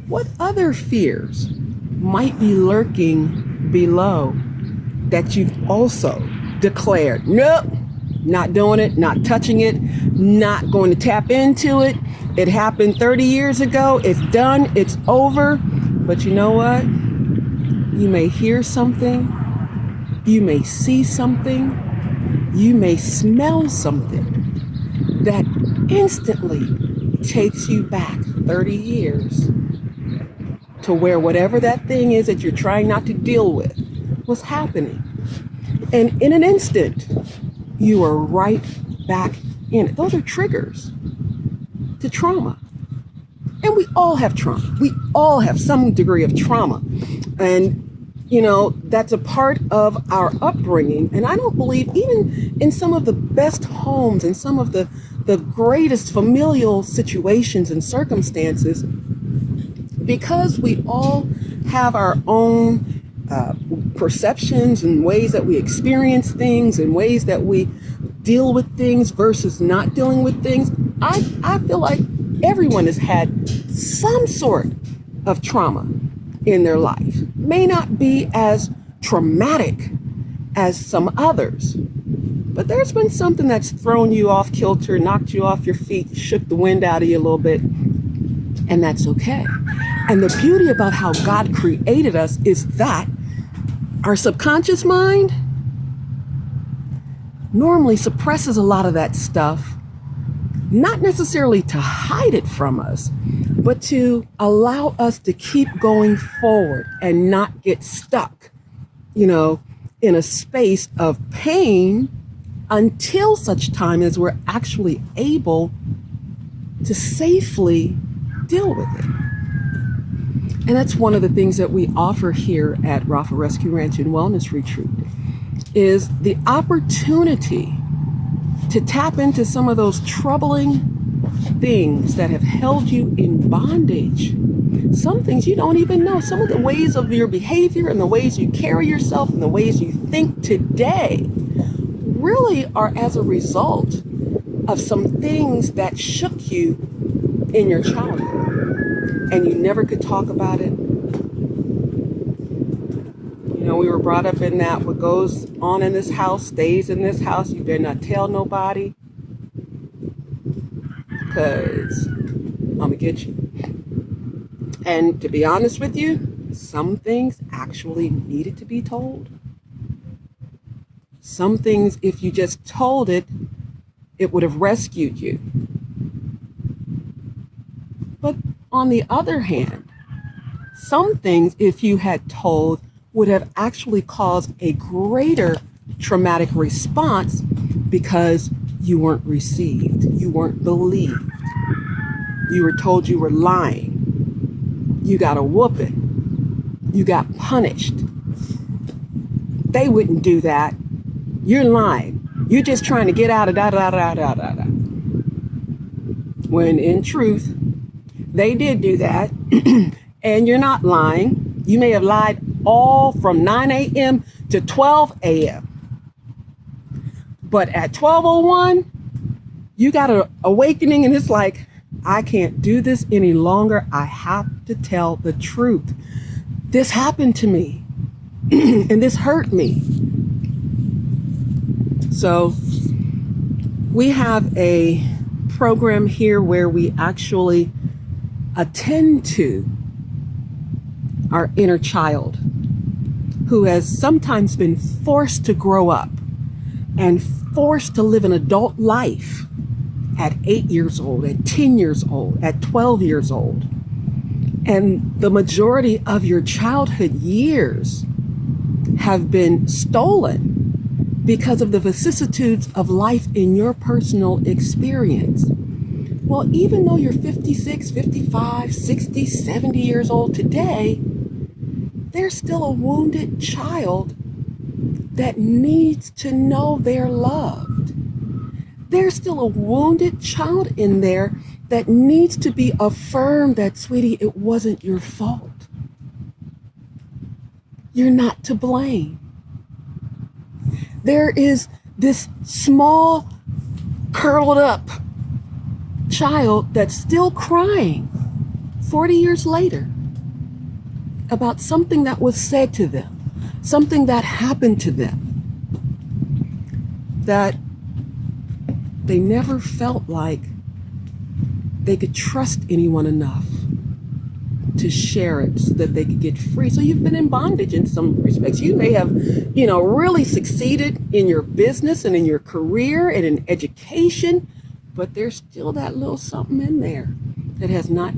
What other fears might be lurking below that you've also declared, nope, not doing it, not touching it, not going to tap into it. It happened 30 years ago. It's done. It's over. But you know what? You may hear something. You may see something. You may smell something that instantly takes you back 30 years to where whatever that thing is that you're trying not to deal with was happening. And in an instant, you are right back in it. Those are triggers to trauma. And we all have trauma. We all have some degree of trauma. And, that's a part of our upbringing. And I don't believe even in some of the best homes and some of the greatest familial situations and circumstances, because we all have our own perceptions and ways that we experience things and ways that we deal with things versus not dealing with things. I feel like everyone has had some sort of trauma in their life. May not be as traumatic as some others, but there's been something that's thrown you off kilter, knocked you off your feet, shook the wind out of you a little bit, and that's okay. And the beauty about how God created us is that our subconscious mind normally suppresses a lot of that stuff, not necessarily to hide it from us, but to allow us to keep going forward and not get stuck, in a space of pain until such time as we're actually able to safely deal with it. And that's one of the things that we offer here at Rafa Rescue Ranch and Wellness Retreat is the opportunity to tap into some of those troubling things that have held you in bondage. Some things you don't even know. Some of the ways of your behavior and the ways you carry yourself and the ways you think today really are as a result of some things that shook you in your childhood and you never could talk about it. We were brought up in that what goes on in this house stays in this house. You better not tell nobody because I'm going to get you. And to be honest with you, some things actually needed to be told. Some things, if you just told it, it would have rescued you. But on the other hand, some things, if you had told, would have actually caused a greater traumatic response because you weren't received, you weren't believed, you were told you were lying, you got a whooping, you got punished. They wouldn't do that. You're lying. You're just trying to get out of da-da-da-da-da-da. When in truth, they did do that, and you're not lying. You may have lied all from 9 a.m. to 12 a.m. But at 12:01, you got an awakening and it's like, I can't do this any longer. I have to tell the truth. This happened to me and this hurt me. So we have a program here where we actually attend to our inner child who has sometimes been forced to grow up and forced to live an adult life at 8 years old, at 10 years old, at 12 years old. And the majority of your childhood years have been stolen because of the vicissitudes of life in your personal experience. Well, even though you're 56, 55, 60, 70 years old today, there's still a wounded child that needs to know they're loved. There's still a wounded child in there that needs to be affirmed that, sweetie, it wasn't your fault. You're not to blame. There is this small, curled up child that's still crying 40 years later about something that was said to them, something that happened to them, that they never felt like they could trust anyone enough to share it so that they could get free. So you've been in bondage in some respects. You may have, really succeeded in your business and in your career and in education, but there's still that little something in there that has not